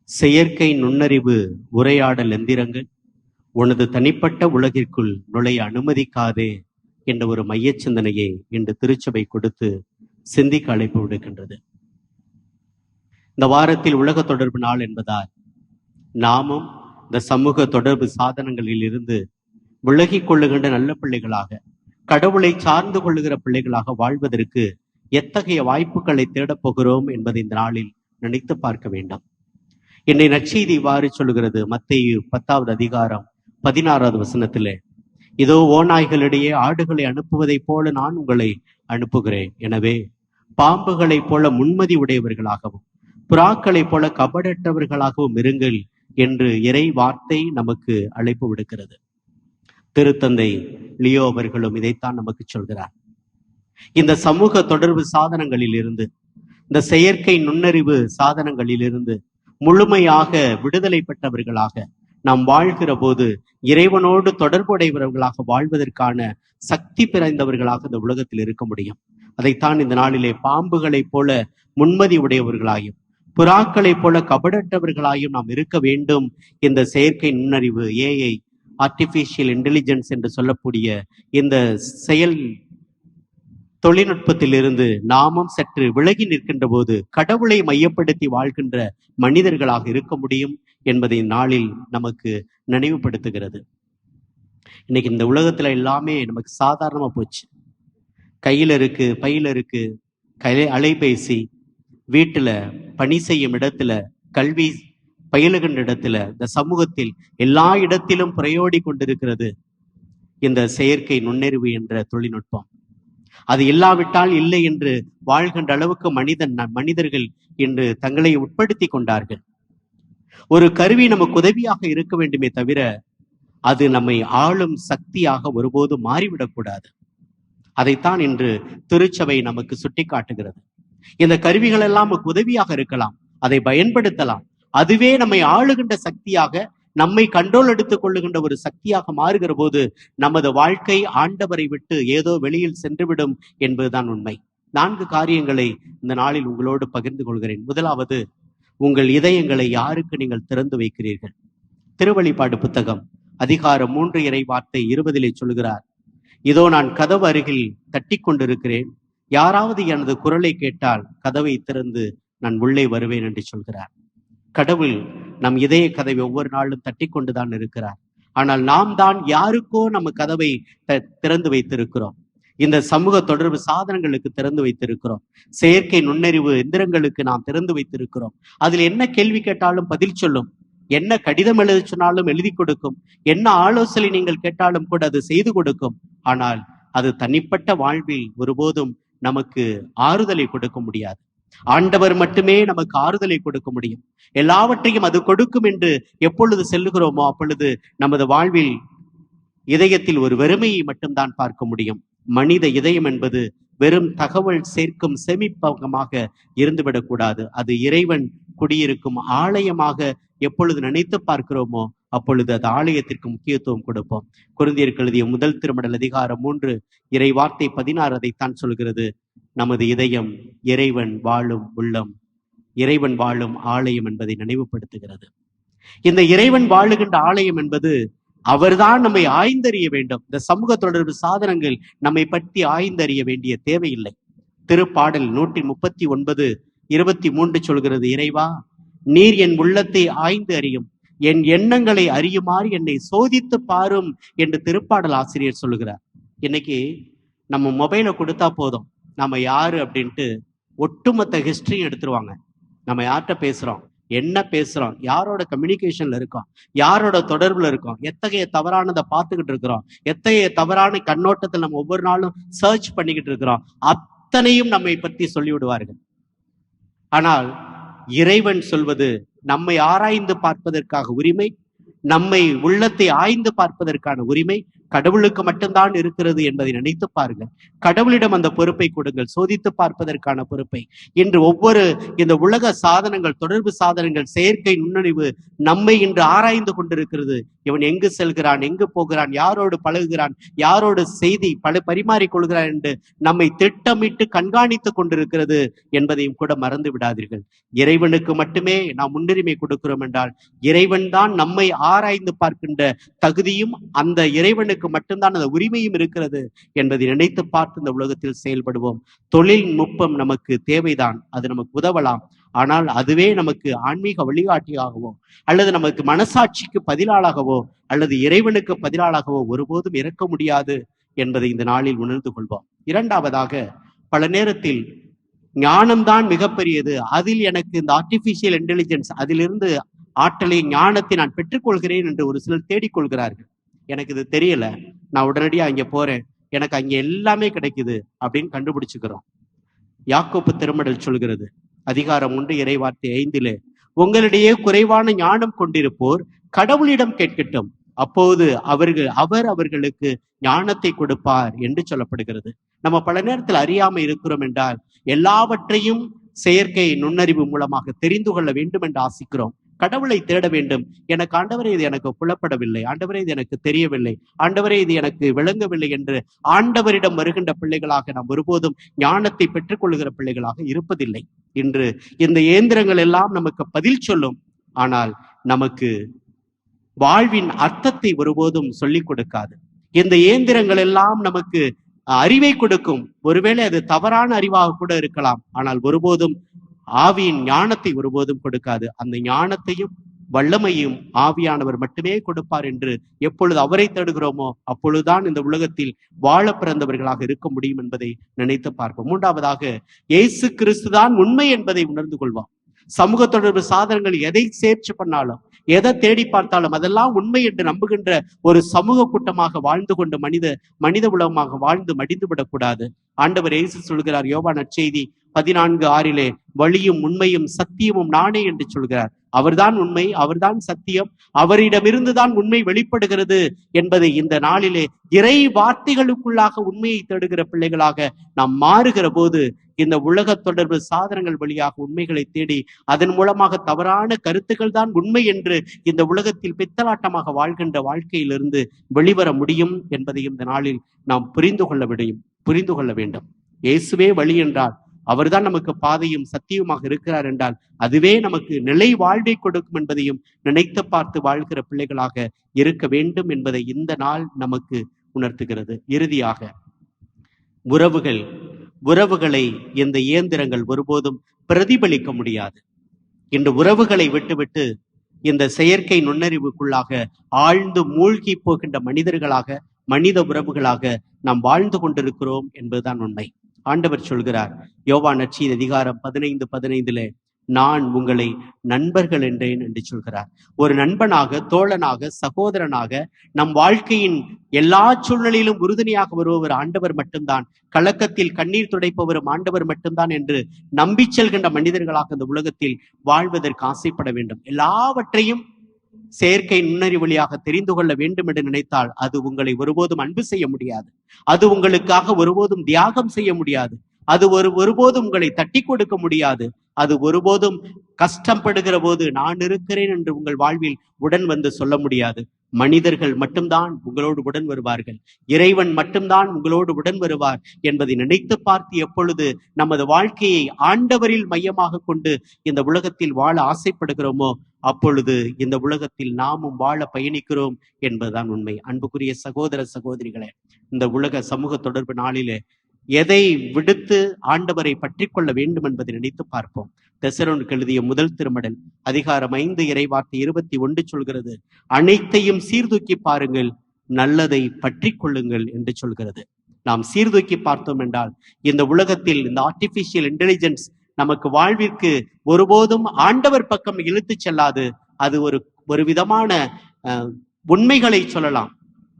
செயற்கை நுண்ணறிவு உரையாடல் எந்திரங்கள் உனது தனிப்பட்ட உலகிற்குள் நுழைய அனுமதிக்காதே என்ற ஒரு மையச் சிந்தனையை இன்று திருச்சபை கொடுத்து சிந்திக்க அழைப்பு விடுக்கின்றது. இந்த வாரத்தில் உலக தொடர்பு நாள் என்பதால் நாமும் இந்த சமூக தொடர்பு சாதனங்களில் இருந்து விலகிக் கொள்ளுகின்ற நல்ல பிள்ளைகளாக, கடவுளை சார்ந்து கொள்ளுகிற பிள்ளைகளாக வாழ்வதற்கு எத்தகைய வாய்ப்புகளை தேடப் போகிறோம் என்பதை இந்த நாளில் நினைத்து பார்க்க வேண்டும். என்னை நற்செய்தி இவ்வாறு சொல்லுகிறது. மத்தேயு 10வது அதிகாரம் 16வது வசனத்திலே, இதோ ஓநாய்களிடையே ஆடுகளை அனுப்புவதைப் போல நான் உங்களை அனுப்புகிறேன். எனவே பாம்புகளைப் போல முன்மதி உடையவர்களாகவும் புறாக்களைப் போல கபடற்றவர்களாகவும் இருங்கள் என்று இறை வார்த்தை நமக்கு அழைப்பு விடுக்கிறது. திருத்தந்தை லியோ அவர்களும் இதைத்தான் நமக்கு சொல்கிறார். இந்த சமூக தொடர்பு சாதனங்களில் இருந்து, இந்த செயற்கை நுண்ணறிவு சாதனங்களில் இருந்து முழுமையாக விடுதலை பெற்றவர்களாக நாம் வாழ்கிற போது இறைவனோடு தொடர்புடையவர்களாக வாழ்வதற்கான சக்தி பிறந்தவர்களாக இந்த உலகத்தில் இருக்க முடியும். அதைத்தான் இந்த நாளிலே பாம்புகளைப் போல முன்மதி உடையவர்களாயும் புறாக்களைப் போல கபடற்றவர்களாயும் நாம் இருக்க வேண்டும். இந்த செயற்கை நுண்ணறிவு, ஏஐ, ஆர்டிபிஷியல் இன்டெலிஜென்ஸ் என்று சொல்லக்கூடிய இந்த செயல் தொழில்நுட்பத்திலிருந்து நாமும் சற்று விலகி நிற்கின்ற போது கடவுளை மையப்படுத்தி வாழ்கின்ற மனிதர்களாக இருக்க முடியும் என்பதை நாளில் நமக்கு நினைவுபடுத்துகிறது. இன்னைக்கு இந்த உலகத்துல எல்லாமே நமக்கு சாதாரணமா போச்சு. கையில இருக்கு, பையில இருக்கு, அலைபேசி, வீட்டுல பணி செய்யும் இடத்துல, கல்வி பயிலுகின்ற இடத்துல, இந்த சமூகத்தில் எல்லா இடத்திலும் பிரயோடி கொண்டிருக்கிறது இந்த செயற்கை நுண்ணறிவு என்ற தொழில்நுட்பம். அது இல்லாவிட்டால் இல்லை என்று வாழ்கின்ற அளவுக்கு மனிதர்கள் இன்று தங்களை உட்படுத்தி கொண்டார்கள். ஒரு கருவி நமக்கு உதவியாக இருக்க வேண்டுமே தவிர அது நம்மை ஆளும் சக்தியாக ஒருபோதும் மாறிவிடக்கூடாது. அதைத்தான் இன்று திருச்சபை நமக்கு சுட்டி காட்டுகிறது. இந்த கருவிகள் எல்லாம் நமக்கு உதவியாக இருக்கலாம், அதை பயன்படுத்தலாம். அதுவே நம்மை ஆளுகின்ற சக்தியாக, நம்மை கண்ட்ரோல் எடுத்துக் கொள்ளுகின்ற ஒரு சக்தியாக மாறுகிற போது நமது வாழ்க்கை ஆண்டவரை விட்டு ஏதோ வெளியில் சென்றுவிடும் என்பதுதான் உண்மை. 4 காரியங்களை இந்த நாளில் உங்களோடு பகிர்ந்து கொள்கிறேன். முதலாவது, உங்கள் இதயங்களை யாருக்கு நீங்கள் திறந்து வைக்கிறீர்கள்? திருவெளிப்பாடு புத்தகம் அதிகாரம் 3 இறை வார்த்தை 20 சொல்கிறார், இதோ நான் கதவு அருகில் தட்டி கொண்டிருக்கிறேன், யாராவது எனது குரலை கேட்டால் கதவை திறந்து நான் உள்ளே வருவேன் என்று சொல்கிறார். கடவுள் நம் இதய கதவை ஒவ்வொரு நாளும் தட்டி கொண்டுதான் இருக்கிறார். ஆனால் நாம் தான் யாருக்கோ நம்ம கதவை திறந்து வைத்திருக்கிறோம். இந்த சமூக தொடர்பு சாதனங்களுக்கு திறந்து வைத்திருக்கிறோம். செயற்கை நுண்ணறிவு எந்திரங்களுக்கு நாம் திறந்து வைத்திருக்கிறோம். அதில் என்ன கேள்வி கேட்டாலும் பதில் சொல்லும், என்ன கடிதம் எழுத சொன்னாலும் எழுதி கொடுக்கும், என்ன ஆலோசனை நீங்கள் கேட்டாலும் கூட அது செய்து கொடுக்கும். ஆனால் அது தனிப்பட்ட வாழ்வில் ஒருபோதும் நமக்கு ஆறுதலை கொடுக்க முடியாது. ஆண்டவர் மட்டுமே நமக்கு ஆறுதலை கொடுக்க முடியும். எல்லாவற்றையும் அது கொடுக்கும் என்று எப்பொழுது சொல்லுகிறோமோ அப்பொழுது நமது வாழ்வில் இதயத்தில் ஒரு வெறுமையை மட்டும்தான் பார்க்க முடியும். மனித இதயம் என்பது வெறும் தகவல் சேர்க்கும் சேமிப்பகமாக இருந்துவிடக்கூடாது. அது இறைவன் குடியிருக்கும் ஆலயமாக எப்பொழுது நினைத்து பார்க்கிறோமோ அப்பொழுது அது ஆலயத்திற்கு முக்கியத்துவம் கொடுப்போம். கொரிந்தியருக்கு எழுதிய முதல் திருமடல் அதிகாரம் 3 இறை வார்த்தை 16 அதைத்தான் சொல்கிறது. நமது இதயம் இறைவன் வாழும் உள்ளம், இறைவன் வாழும் ஆலயம் என்பதை நினைவுபடுத்துகிறது. இந்த இறைவன் வாழுகின்ற ஆலயம் என்பது அவர்தான் நம்மை ஆய்ந்தறிய வேண்டும். இந்த சமூக தொடர்பு சாதனங்கள் நம்மை பற்றி ஆய்ந்தறிய வேண்டிய தேவையில்லை. திருப்பாடல் 139:23 சொல்கிறது, இறைவா நீர் என் உள்ளத்தை ஆய்ந்து அறியும், என் எண்ணங்களை அறியுமாறு என்னை சோதித்து பாரும் என்று திருப்பாடல் ஆசிரியர் சொல்லுகிறார். இன்னைக்கு நம்ம மொபைலை கொடுத்தா போதும், நம்ம யாரு அப்படின்ட்டு ஒட்டுமொத்த ஹிஸ்டரியும் எடுத்துருவாங்க. நம்ம யார்கிட்ட பேசுறோம், என்ன பேசுறோம், யாரோட கம்யூனிகேஷன்ல இருக்கோம், யாரோட தொடர்புல இருக்கோம், எத்தகைய தவறானதை பார்த்துக்கிட்டு இருக்கிறோம், எத்தகைய தவறான கண்ணோட்டத்தில் நம்ம ஒவ்வொரு நாளும் சர்ச் பண்ணிக்கிட்டு இருக்கிறோம், அத்தனையும் நம்மை பற்றி சொல்லிவிடுவார்கள். ஆனால் இறைவன் சொல்வது, நம்மை ஆராய்ந்து பார்ப்பதற்காக உரிமை, நம்மை உள்ளத்தை ஆய்ந்து பார்ப்பதற்கான உரிமை கடவுளுக்கு மட்டும்தான் இருக்கிறது என்பதை நினைத்து பாருங்கள். கடவுளிடம் அந்த பொறுப்பை கொடுங்கள், சோதித்து பார்ப்பதற்கான பொறுப்பை. இன்று ஒவ்வொரு இந்த உலக சாதனங்கள், தொடர்பு சாதனங்கள், செயற்கை நுண்ணறிவு நம்மை இன்று ஆராய்ந்து கொண்டிருக்கிறது. இவன் எங்கு செல்கிறான், எங்கு போகிறான், யாரோடு பழகுகிறான், யாரோடு செய்தி பரிமாறிக் கொள்கிறான் என்று நம்மை திட்டமிட்டு கண்காணித்துக் கொண்டிருக்கிறது என்பதையும் கூட மறந்து விடாதீர்கள். இறைவனுக்கு மட்டுமே நாம் முன்னுரிமை கொடுக்கிறோம் என்றால், இறைவன் தான் நம்மை ஆராய்ந்து பார்க்கின்ற தகுதியும் அந்த இறைவனுக்கு மட்டும்தான் அந்த உரிமையும் இருக்கிறது என்பதை நினைத்து பார்த்து இந்த உலகத்தில் செயல்படுவோம். தொழில்நுட்பம் நமக்கு தேவைதான், அது நமக்கு உதவலாம். ஆனால் அதுவே நமக்கு ஆன்மீக வழிகாட்டியாகவோ அல்லது நமக்கு மனசாட்சிக்கு பதிலாளாகவோ அல்லது இறைவனுக்கு பதிலாளாகவோ ஒருபோதும் இருக்க முடியாது என்பதை இந்த நாளில் உணர்ந்து கொள்வோம். இரண்டாவதாக, பல நேரத்தில் ஞானம்தான் மிகப்பெரியது, அதில் எனக்கு இந்த ஆர்டிபிஷியல் இன்டெலிஜென்ஸ், அதிலிருந்து ஆற்றலை, ஞானத்தை நான் பெற்றுக்கொள்கிறேன் என்று ஒரு சிலர் தேடிக்கொள்கிறார்கள். எனக்கு இது தெரியல, நான் உடனடியா அங்க போறேன், எனக்கு அங்க எல்லாமே கிடைக்குது அப்படின்னு கண்டுபிடிச்சுக்கிறோம். யாக்கோப்பு திருமடல் சொல்கிறது, அதிகாரம் 1 இறைவார்த்தை 5, உங்களிடையே குறைவான ஞானம் கொண்டிருப்போர் கடவுளிடம் கேட்கட்டும், அப்போது அவர் அவர்களுக்கு ஞானத்தை கொடுப்பார் என்று சொல்லப்படுகிறது. நம்ம பல நேரத்தில் அறியாம இருக்கிறோம் என்றால், எல்லாவற்றையும் செயற்கை நுண்ணறிவு மூலமாக தெரிந்து கொள்ள வேண்டும் என்று ஆசிக்கிறோம். கடவுளை தேட வேண்டும். எனக்கு ஆண்டவரே இது எனக்கு புலப்படவில்லை, ஆண்டவரே இது எனக்கு தெரியவில்லை, ஆண்டவரே இது எனக்கு விளங்கவில்லை என்று ஆண்டவரிடம் வருகின்ற பிள்ளைகளாக நாம் ஒருபோதும் ஞானத்தை பெற்றுக்கொள்கிற பிள்ளைகளாக இருப்பதில்லை. இன்று இந்த இயந்திரங்கள் எல்லாம் நமக்கு பதில் சொல்லும், ஆனால் நமக்கு வாழ்வின் அர்த்தத்தை ஒருபோதும் சொல்லிக் கொடுக்காது. இந்த இயந்திரங்கள் எல்லாம் நமக்கு அறிவை கொடுக்கும், ஒருவேளை அது தவறான அறிவாக கூட இருக்கலாம், ஆனால் ஒருபோதும் ஆவியின் ஞானத்தை ஒருபோதும் கொடுக்காது. அந்த ஞானத்தையும் வல்லமையும் ஆவியானவர் மட்டுமே கொடுப்பார் என்று எப்பொழுது அவரை தேடுகிறோமோ அப்பொழுதுதான் இந்த உலகத்தில் வாழ பிறந்தவர்களாக இருக்க முடியும் என்பதை நினைத்து பார்ப்போம். மூன்றாவதாக, இயேசு கிறிஸ்து தான் உண்மை என்பதை உணர்ந்து கொள்வோம். சமூக தொடர்பு சாதனங்கள் எதை சேர்ச் பண்ணாலும், எதை தேடி பார்த்தாலும் அதெல்லாம் உண்மை என்று நம்புகின்ற ஒரு சமூக கூட்டமாக வாழ்ந்து கொண்டு மனித உலகமாக வாழ்ந்து மடிந்து விடக்கூடாது. ஆண்டவர் இயேசு சொல்கிறார், யோவான் நற்செய்தி 14:6, வழியும் உண்மையும் சத்தியமும் நானே என்று சொல்கிறார். அவர்தான் உண்மை, அவர்தான் சத்தியம், அவரிடமிருந்துதான் உண்மை வெளிப்படுகிறது என்பதை இந்த நாளிலே இறை வார்த்தைகளுக்குள்ளாக உண்மையை தேடுகிற பிள்ளைகளாக நாம் மாறுகிற போது, இந்த உலக தொடர்பு சாதனங்கள் வழியாக உண்மைகளை தேடி அதன் மூலமாக தவறான கருத்துக்கள் தான் உண்மை என்று இந்த உலகத்தில் பித்தலாட்டமாக வாழ்கின்ற வாழ்க்கையிலிருந்து வெளிவர முடியும் என்பதையும் இந்த நாளில் நாம் புரிந்து கொள்ள வேண்டும். இயேசுவே வழி என்றால், அவர்தான் நமக்கு பாதையும் சத்தியமாக இருக்கிறார் என்றால், அதுவே நமக்கு நிலை வாழ்வை கொடுக்கும் என்பதையும் நினைத்து பார்த்து வாழ்கிற பிள்ளைகளாக இருக்க வேண்டும் என்பதை இந்த நாள் நமக்கு உணர்த்துகிறது. இறுதியாக, உறவுகளை இந்த இயந்திரங்கள் ஒருபோதும் பிரதிபலிக்க முடியாது. இந்த உறவுகளை விட்டுவிட்டு இந்த செயற்கை நுண்ணறிவுக்குள்ளாக ஆழ்ந்து மூழ்கி போகின்ற மனிதர்களாக, மனித உறவுகளாக நாம் வாழ்ந்து கொண்டிருக்கிறோம் என்பதுதான் உண்மை. ஆண்டவர் சொல்கிறார், யோவான் நற்செய்தி அதிகாரம் 15:15, நான் உங்களை நண்பர்கள் என்றேன் என்று சொல்கிறார். ஒரு நண்பனாக, தோழனாக, சகோதரனாக நம் வாழ்க்கையின் எல்லா சூழ்நிலையிலும் உறுதுணையாக வருபவர் ஆண்டவர் மட்டும்தான், கலக்கத்தில் கண்ணீர் துடைப்பவரும் ஆண்டவர் மட்டும்தான் என்று நம்பி செல்கின்ற மனிதர்களாக இந்த உலகத்தில் வாழ்வதற்கு ஆசைப்பட வேண்டும். எல்லாவற்றையும் செயற்கை நுண்ணறிவு வழியாக தெரிந்து கொள்ள வேண்டும் என்று நினைத்தால் அது உங்களை ஒருபோதும் அன்பு செய்ய முடியாது, அது உங்களுக்காக ஒருபோதும் தியாகம் செய்ய முடியாது. அது ஒருபோதும் உங்களை தட்டி கொடுக்க முடியாது. அது ஒருபோதும் கஷ்டப்படுகிற போது நான் இருக்கிறேன் என்று உங்கள் வாழ்வில் உடன் வந்து சொல்ல முடியாது. மனிதர்கள் மட்டும்தான் உங்களோடு உடன் வருவார்கள். இறைவன் மட்டும்தான் உங்களோடு உடன் வருவார் என்பதை நினைத்து பார்த்து எப்பொழுது நமது வாழ்க்கையை ஆண்டவரில் மையமாக கொண்டு இந்த உலகத்தில் வாழ ஆசைப்படுகிறோமோ அப்பொழுது இந்த உலகத்தில் நாமும் வாழ பயணிக்கிறோம் என்பதுதான் உண்மை. அன்புக்குரிய சகோதர சகோதரிகளே, இந்த உலக சமூக தொடர்பு நாளிலே எதை விடுத்து ஆண்டவரை பற்றி கொள்ள வேண்டும் என்பதை நினைத்து பார்ப்போம். தெசலோனிக்கேயருக்கு எழுதிய முதல் திருமடல் அதிகாரம் 5 இறைவார்த்தை 21 சொல்கிறது, அனைத்தையும் சீர்தூக்கி பாருங்கள், நல்லதை பற்றி கொள்ளுங்கள் என்று சொல்கிறது. நாம் சீர்தூக்கி பார்த்தோம் என்றால் இந்த உலகத்தில் இந்த ஆர்டிபிஷியல் இன்டெலிஜென்ஸ் நமக்கு வாழ்விற்கு ஒருபோதும் ஆண்டவர் பக்கம் இழுத்து செல்லாது. அது ஒரு விதமான உண்மைகளை சொல்லலாம்,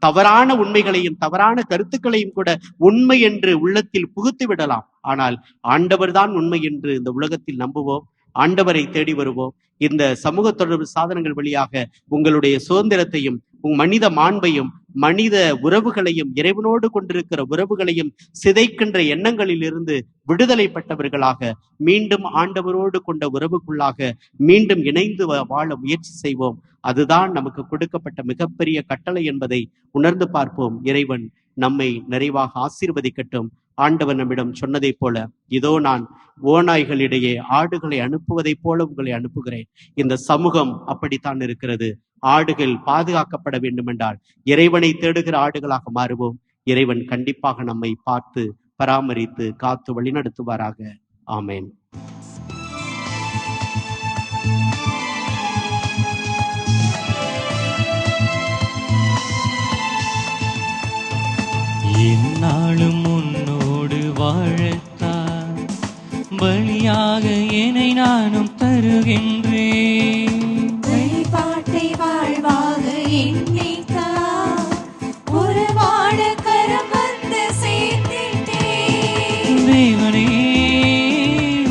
தவறான உண்மைகளையும் தவறான கருத்துக்களையும் கூட உண்மை என்று உள்ளத்தில் புகுத்து விடலாம். ஆனால் ஆண்டவர் தான் உண்மை என்று இந்த உலகத்தில் நம்புவோம், ஆண்டவரை தேடி வருவோம். இந்த சமூக தொடர்பு சாதனங்கள் வழியாக உங்களுடைய சுதந்திரத்தையும் மனித மாண்பையும் மனித உறவுகளையும் இறைவனோடு கொண்டிருக்கிற உறவுகளையும் சிதைக்கின்ற எண்ணங்களில் இருந்து விடுதலை பெற்றவர்களாக மீண்டும் ஆண்டவரோடு கொண்ட உறவுக்குள்ளாக மீண்டும் இணைந்து வாழ முயற்சி செய்வோம். அதுதான் நமக்கு கொடுக்கப்பட்ட மிகப்பெரிய கட்டளை என்பதை உணர்ந்து பார்ப்போம். இறைவன் நம்மை நிறைவாக ஆசீர்வதிக்கட்டும். ஆண்டவர் நம்மிடம் சொன்னதை போல, இதோ நான் ஓநாய்களிடையே ஆடுகளை அனுப்புவதைப் போல உங்களை அனுப்புகிறேன். இந்த சமூகம் அப்படித்தான் இருக்கிறது. ஆடுகள் பாதுகாக்கப்பட வேண்டும் என்றால் இறைவனை தேடுகிற ஆடுகளாக மாறுவோம். இறைவன் கண்டிப்பாக நம்மை பார்த்து பராமரித்து காத்து வழிநடத்துவாராக. ஆமேன். என்னாலும் உன்னோடு வாழத்தான் பலியாக என்னை நானும் தருகின்றேன். வழிபாட்டை வாழ்வாக எண்ணித்தான் உறவாட கரம் வந்து சேர்த்திட்டேன். தேவனே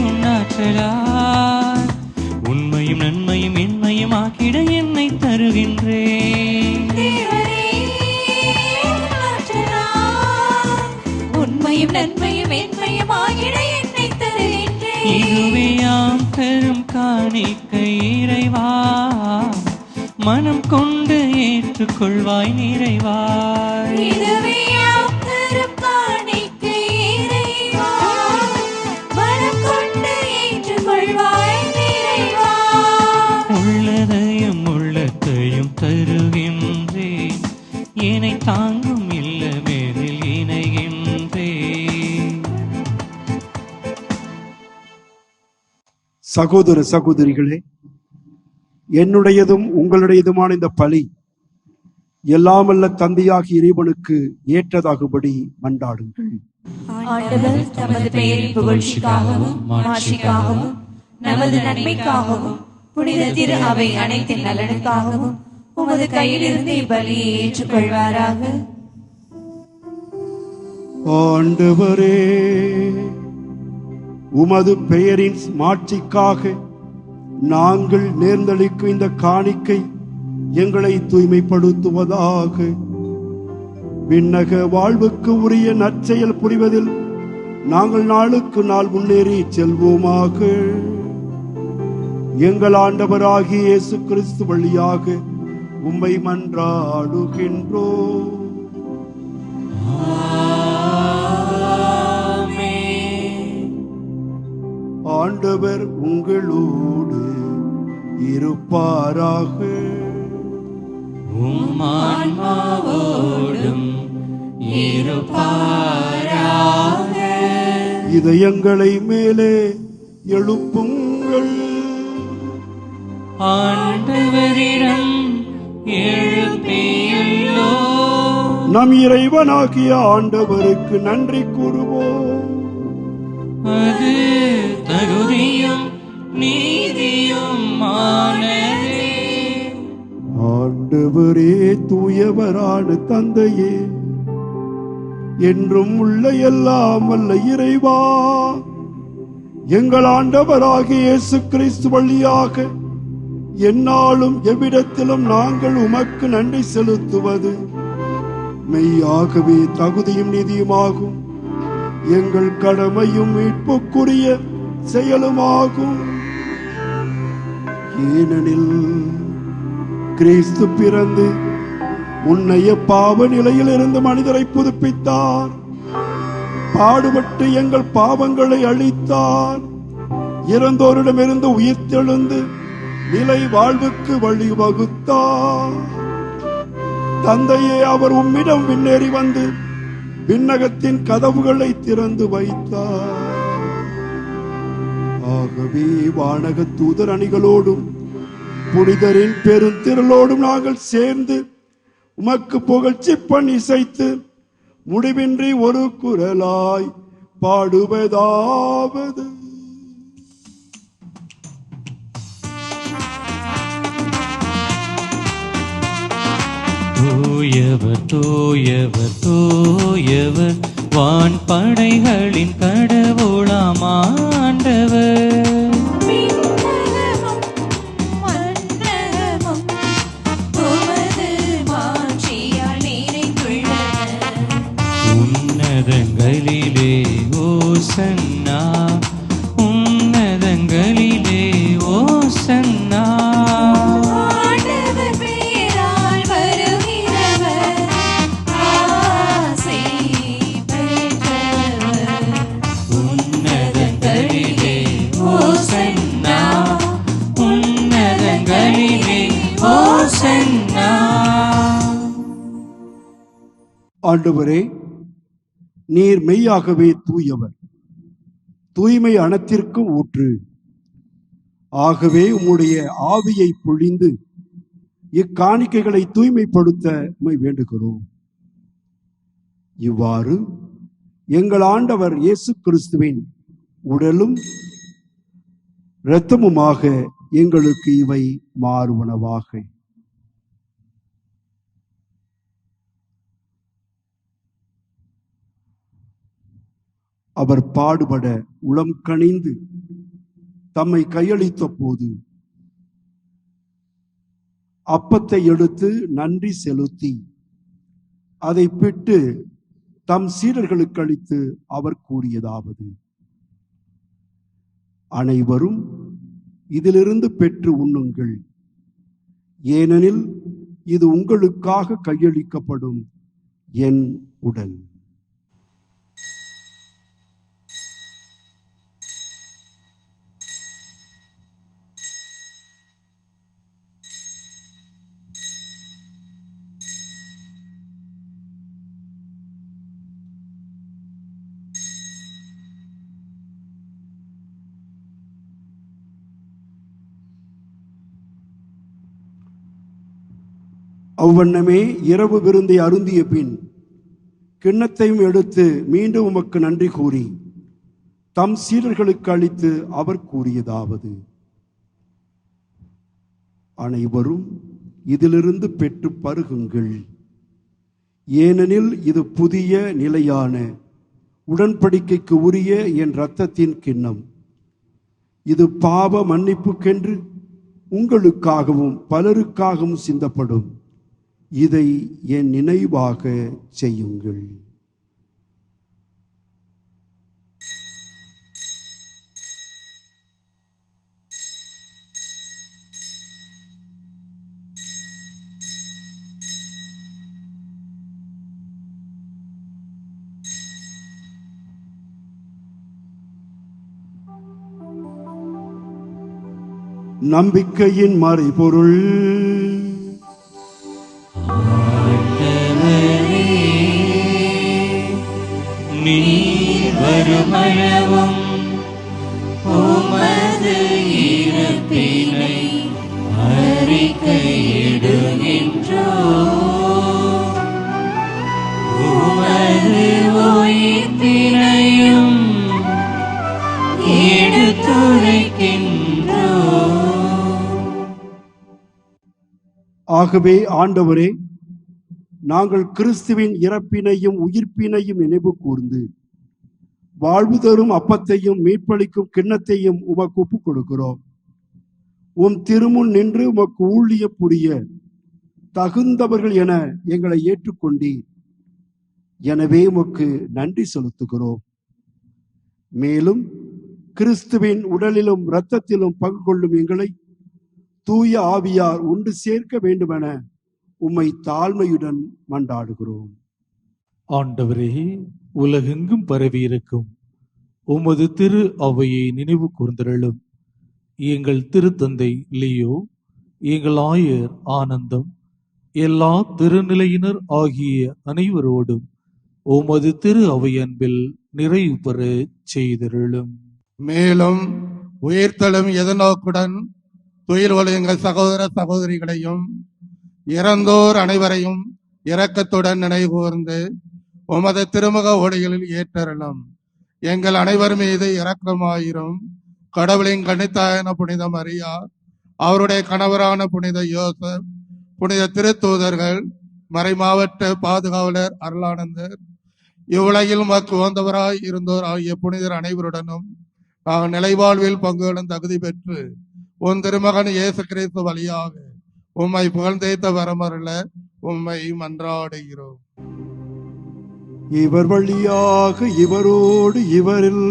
உன்னாற்றலால் உண்மையும் நன்மையும் என்மையும் ஆக்கிட என்னை தருகின்றேன். நன்மையும் என்மையும் ஆகிட என்னை தருகின்றேன். இதுவேயாம் பெரும் காணிக்கை இறைவா, மனம் கொண்டு ஏற்றுக்கொள்வாய் நிறைவாய். இதுவேயாம் பெரும் காணிக்கை இறைவா, மனம் கொண்டு ஏற்றுக்கொள்வாய் நிறைவாய். உள்ளதையும் உள்ளத்தையும் தருகின்றேன், என்னை தாங்கும் இல்லமேதில் இணைகின்றேன். சகோதர சகோதரிகளே, என்னுடையதும் உங்களுடையதுமான இந்த பலி எல்லாமல்ல தந்தையாகி இறைவனுக்கு ஏற்றதாகும்படி மன்றாடுங்கள். ஆண்டவர் தமது பெயரின் புகழ்ச்சிக்காகவும் மாட்சிக்காகவும் நமது நன்மைக்காகவும் புனித திரு அவை அனைத்தின் நலனுக்காகவும் உமது கையிலிருந்து இப்பலியை ஏற்றுக்கொள்வாராக. ஆண்டவரே, உமது பெயரின் மாட்சிக்காக நாங்கள் நேர்ந்தளிக்கும் இந்த காணிக்கை எங்களை தூய்மைப்படுத்துவதாக. விண்ணக வாழ்வுக்கு உரிய நற்செயல் புரிவதில் நாங்கள் நாளுக்கு நாள் முன்னேறி செல்வோமாக. எங்கள் ஆண்டவராகிய இயேசு கிறிஸ்து வழியாக உம்மை மன்றாடுகின்றோம். ஆண்டவர் உங்களோடு இருப்பாராக. உம் ஆன்மாவோடும் இருப்பாராக. இதயங்களை மேலே எழுப்புங்கள். ஆண்டவரிடம் எழுப்பியுள்ளோம். நம் இறைவனாகிய ஆண்டவருக்கு நன்றி கூறுவோம். அது தகுதியும் நீதியும் ஆனதே. ஆண்டவரே, தூயவரான தந்தையே, என்றும் உள்ள எல்லாம் வல்ல இறைவா, எங்கள் ஆண்டவராகிய இயேசு கிறிஸ்து வழியாக எந்நாளும் எவ்விடத்திலும் நாங்கள் உமக்கு நன்றி செலுத்துவது மெய்யாகவே தகுதியும் நீதியுமாகும். எங்கள் கடமையும் மீட்புக்குரிய செயலுமாகும். ஏனெனில் கிறிஸ்து பிறந்து உன்னைய பாவ நிலையில் இருந்து மனிதரை புதுப்பித்தார். பாடுபட்டு எங்கள் பாவங்களை அழித்தார். இறந்தோரிடமிருந்து உயிர்த்தெழுந்து நிலை வாழ்வுக்கு வழிவகுத்தார். தந்தையே, அவர் உம்மிடம் விண்ணேறி வந்து விண்ணகத்தின் கதவுகளை திறந்து வைத்தார். ஆகவே வானக தூதர் அணிகளோடும் புனிதரின் பெருந்திரளோடும் நாங்கள் சேர்ந்து உமக்கு புகழ்ச்சி பண் இசைத்து முடிவின்றி ஒரு குரலாய் பாடுவதாவது: தூயவர் தூயவர் தூயவர் வான் படைகளின் கடவுளாம் ஆண்டவர். விண்ணகமும் மண்ணகமும் உமது மாட்சியால் நிறைந்துள்ளன. உன்னதங்களிலே ஓசன்னா, உன்னதங்களிலே ஓசன்னா. ஆண்டவர் பெயரால் வருகிறவர் ஆசி பெற்றவர். உன்னதங்களிலே ஓசன்னா, உன்னதங்களிலே ஓசன்னா. ஆண்டவரே, நீர் மெய்யாகவே தூயவர், தூய்மை அனைத்திற்கும் ஊற்று. ஆகவே உம்முடைய ஆவியை பொழிந்து இக்காணிக்கைகளை தூய்மைப்படுத்த உம்மை வேண்டுகிறோம். இவ்வாறு எங்கள் ஆண்டவர் இயேசு கிறிஸ்துவின் உடலும் இரத்தமுமாக எங்களுக்கு இவை மாறுவனவாக. அவர் பாடுபட உளம் கனிந்து தம்மை கையளித்த போது அப்பத்தை எடுத்து நன்றி செலுத்தி அதை பிட்டு தம் சீடர்களுக்கு அளித்து அவர் கூறியதாவது: அனைவரும் இதிலிருந்து பெற்று உண்ணுங்கள், ஏனெனில் இது உங்களுக்காக கையளிக்கப்படும் என் உடல். அவ்வண்ணமே இரவு விருந்தை அருந்திய பின் கிண்ணத்தையும் எடுத்து மீண்டும் உமக்கு நன்றி கூறி தம் சீடர்களுக்கு அளித்து அவர் கூறியதாவது: அனைவரும் இதிலிருந்து பெற்று பருகுங்கள், ஏனெனில் இது புதிய நிலையான உடன்படிக்கைக்கு உரிய என் இரத்தத்தின் கிண்ணம். இது பாவ மன்னிப்புக்கென்று உங்களுக்காகவும் பலருக்காகவும் சிந்தப்படும். இதை என் நினைவாக செய்யுங்கள். நம்பிக்கையின் மறைபொருள். நீ வருமளவும் உமது இறப்பினை அறிக்கையிடுகின்றோம், உமது உயிர்ப்பினையும் எடுத்துரைக்கின்றோம். ஆகவே ஆண்டவரே, நாங்கள் கிறிஸ்துவின் இறப்பினையும் உயிர்ப்பினையும் நினைவு கூர்ந்து வாழ்வு தரும் அப்பத்தையும் மீட்பளிக்கும் கிண்ணத்தையும் உமக்கு ஒப்புக் கொடுக்கிறோம். உம் திருமுன் நின்று உமக்கு ஊழிய புரிய தகுந்தவர்கள் என எங்களை ஏற்றுக்கொண்டீர். எனவே உமக்கு நன்றி செலுத்துகிறோம். மேலும் கிறிஸ்துவின் உடலிலும் இரத்தத்திலும் பங்கு கொள்ளும் எங்களை தூய ஆவியார் ஒன்று சேர்க்க வேண்டுமென உம்மை தாழ்மையுடன் மன்றாடுகிறோம். ஆண்டவரே, உலகெங்கும் பரவியிருக்கும் உமது திரு அவையை நினைவு கூர்ந்தருளும். எங்கள் திருத்தந்தை லியோ, எங்கள் ஆயர் ஆனந்தம், எல்லா திருநிலையினர் ஆகிய அனைவரோடும் உமது திரு அவை அன்பில் நிறைவு பெற செய்தருளும். மேலும் உயிர்த்தெழும் எதிர்நோக்குடன் துயில் எங்கள் சகோதர சகோதரிகளையும் இறந்தோர் அனைவரையும் இரக்கத்துடன் நினைவுகூர்ந்து உமது திருமுக ஒளிகளில் ஏற்றருளும். எங்கள் அனைவர் மீது இரக்கமாயிரும். கடவுளின் கன்னித்தாயான புனித மரியா, அவருடைய கணவரான புனித யோசப், புனித திருத்தூதர்கள், மறைமாவட்ட பாதுகாவலர் அருளானந்தர், இவ்வுலகில் மக்கு உகந்தவராய் இருந்தோர் ஆகிய புனிதர் அனைவருடனும் நாங்கள் நிலைவாழ்வில் பங்குகளும் தகுதி பெற்று உன் திருமகன் இயேசு கிறிஸ்து வழியாக உம்மை புகழ்ந்தேத்த வரமருள உம்மை மன்றாடுகிறோம். இவர் வழியாக இவரோடு இவரில்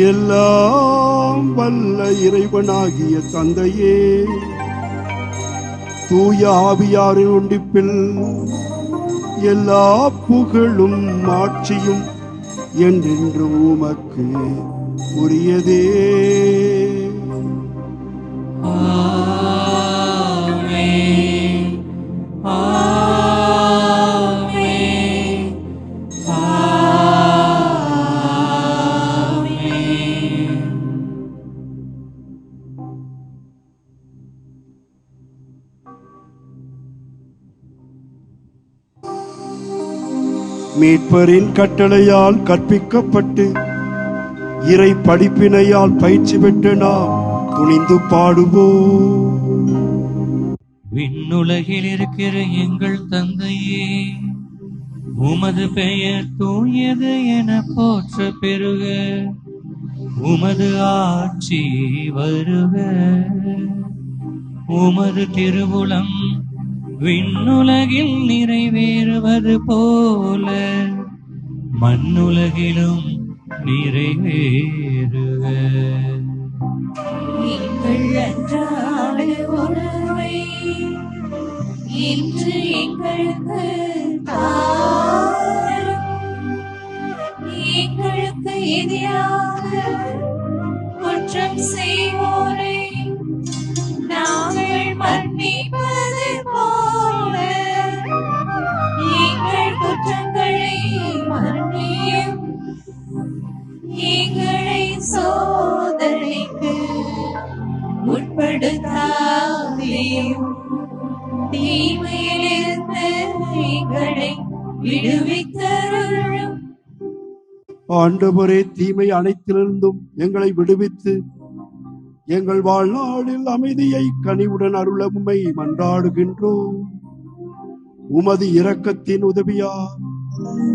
எல்லாம் வல்ல இறைவனாகிய தந்தையே, தூய ஆவியாரின் ஒன்றிப்பில் எல்லா புகழும் ஆட்சியும் என்றென்றும் உமக்கு உரியதே. ஆமென். ஆமென். ஆமென். மீட்பரின் கட்டளையால் கற்பிக்கப்பட்டு இறை படிப்பினையால் பயிற்சி பெற்று நாம் துணிந்து பாடுவோம். விண்ணுலகில் இருக்கிற எங்கள் தந்தையே, உமது பெயர் தூயது என போற்ற பெறுக. உமது ஆட்சி வருக. உமது திருவுளம் விண்ணுலகில் நிறைவேறுவது போல மண்ணுலகிலும் நிறைவேறுக. எங்கள் அன்றாட உணவை இன்று எங்களுக்கு தாரும். எங்களுக்கு எதிராக குற்றம் செய்வோரை நாங்கள் மன்னிப்பது போல எங்கள் குற்றங்களை மன்னியும். எங்களை சோதனைக்கு உட்படுத்தாதேயும், தீமையிலிருந்து எங்களை விடுவித்தருளும். ஆண்டவரே, தீமை அனைத்திலிருந்தும் எங்களை விடுவித்து எங்கள் வாழ்நாளில் அமைதியை கனிவுடன் அருள உம்மை மன்றாடுகின்றோம். உமது இரக்கத்தின் உதவியால்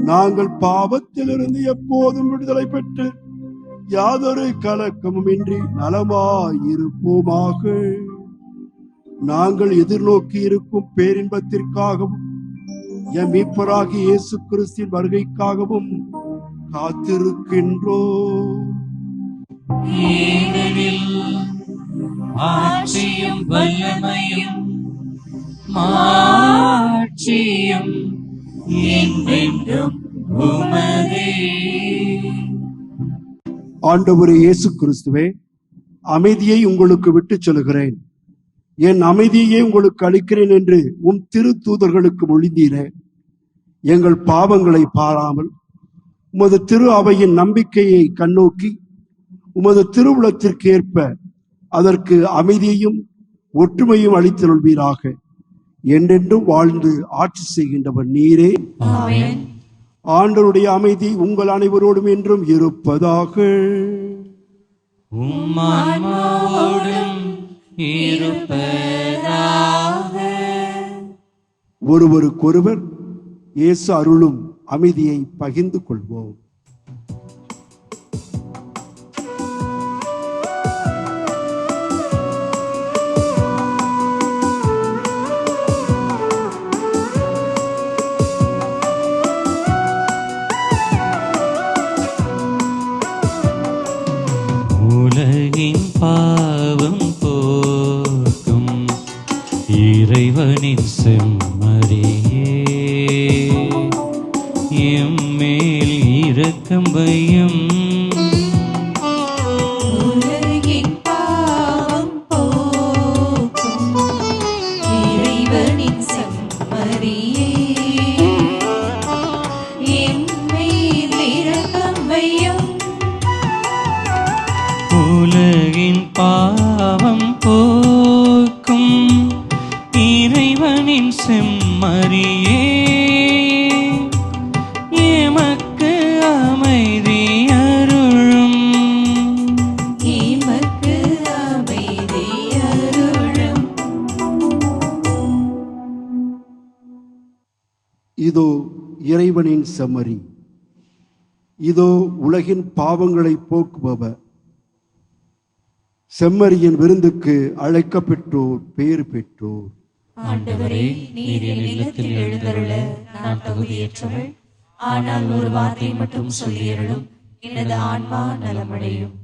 நாங்கள் பாவத்திலிருந்து எப்போதும் விடுதலை பெற்று யாதொரு கலக்கமும் இன்றி நலமாயிருப்போமாக. நாங்கள் எதிர்நோக்கி இருக்கும் பேரின்பத்திற்காகவும் எம் மீட்பராகிய இயேசு கிறிஸ்துவின் வருகைக்காகவும் காத்திருக்கின்றோம். ஏனெனில் ஆட்சியும் வல்லமையும் மாட்சியும் என்றென்றும் உமதே. ஆண்டவரே இயேசு கிறிஸ்துவே, அமைதியை உங்களுக்கு விட்டுச் சொல்கிறேன், என் அமைதியை உங்களுக்கு அளிக்கிறேன் என்று உம் திரு தூதர்களுக்கு மொழிந்தீரே. எங்கள் பாவங்களை பாராமல் உமது திரு அவையின் நம்பிக்கையை கண்ணோக்கி உமது திருவுளத்திற்கு ஏற்ப அதற்கு அமைதியையும் ஒற்றுமையும் அளித்தருள்வீராக. என்றென்றும் வாழ்ந்து ஆட்சி செய்கின்றவர் நீரே. ஆமென். ஆண்டவருடைய அமைதி உங்கள் அனைவரோடும் என்றும் இருப்பதாக. உம்மான்மாவோடும் இருப்பதாக. ஒருவருக்கொருவர் இயேசு அருளும் அமைதியை பகிர்ந்து கொள்வோம். இரக்கம் வையும். உலகின் பாவம் போக்கும் இறைவனின் செம்மறியே, என் மேல் இரக்கம் வையும். உலகின் பாவம் போக்கும் இறைவனின் செம்மறியே, எமக்கு அமைதி அருளும். எமக்கு அமைதி அருளும். இதோ இறைவனின் செம்மறி, இதோ உலகின் பாவங்களை போக்குபவர். செம்மறியின் விருந்துக்கு அழைக்கப்பெற்றோர் பேறு பெற்றோர். ஆண்டவரே, நீர் என் இல்லத்தில் எழுந்தருள நான் தகுதியற்றவள். ஆனால் ஒரு வார்த்தை மட்டும் சொல்லியருளும், எனது ஆன்மா நலமடையும்.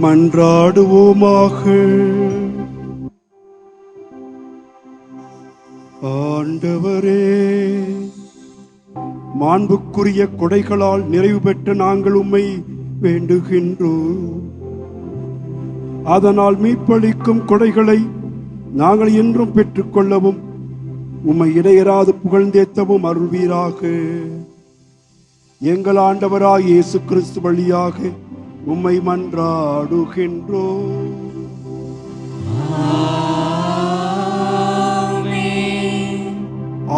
மன்றாடுவோமாக. ஆண்டவரே, மாண்புக்குரிய கொடைகளால் நிறைவு பெற்ற நாங்கள் உம்மை வேண்டுகின்றோம். அதனால் மீட்பளிக்கும் கொடைகளை நாங்கள் என்றும் பெற்றுக்கொள்ளவும் உம்மை இடையராது புகழ்ந்தேத்தவும் அருள்வீராக. எங்கள் ஆண்டவராய் இயேசு கிறிஸ்து வழியாக உம்மை மன்றாடுகின்றோம்.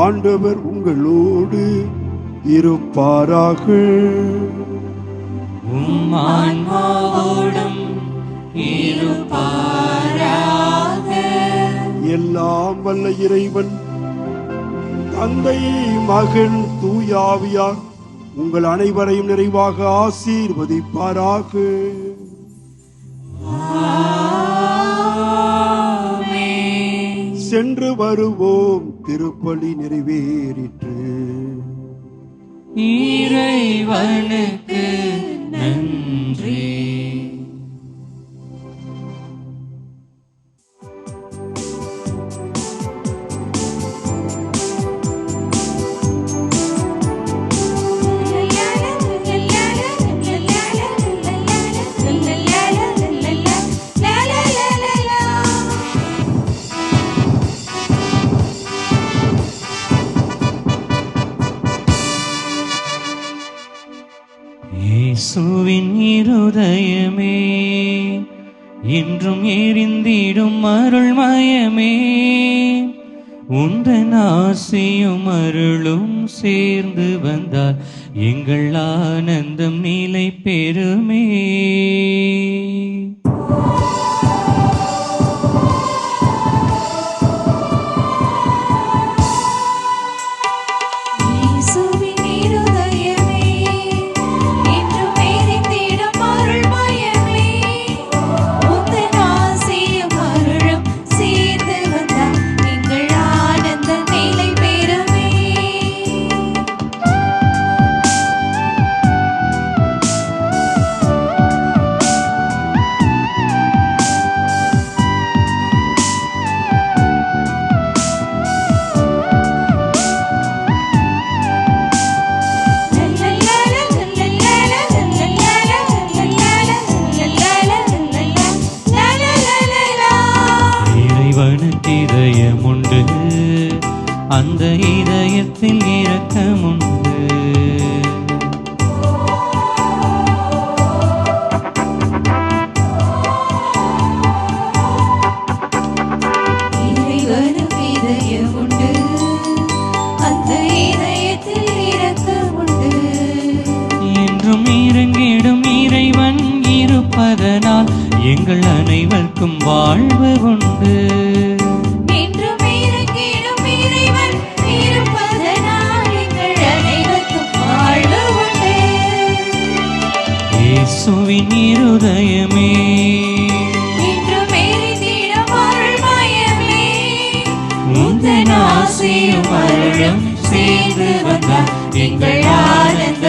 ஆண்டவர் உங்களோடு இருப்பாராக. உம் ஆன்மாவோடும் இருப்பாராக. எல்லாம் வல்ல இறைவன் தந்தை, மகன், தூயாவியார் உங்கள் அனைவரையும் நிறைவாக ஆசீர்வதிப்பாராக. சென்று வருவோம், திருப்பலி நிறைவேறிற்று. இறைவனுக்கு நன்றி. இயேசுவின் இருதயமே, என்றும் எரிந்திடும் அருள்மயமே, உந்தன் ஆசியும் அருளும் சேர்ந்து வந்தால் எங்கள் ஆனந்தம் நிலை பெறுமே. இயேசுவின் இருதயமே, என்றும் எரிந்திடும் அருள்மயமே, எங்கள் அனைவருக்கும் வாழ்வு உண்டு. என்றும் இறங்கிடும் இறைவன் இருப்பதனால் எங்கள் அனைவருக்கும் வாழ்வு உண்டு. இயேசுவின் இருதயமே, என்றும் எரிந்திடும் அருள்மயமே, உந்தன் ஆசையும் அருளும் சேர்ந்து வந்தால் எங்கள் ஆனந்த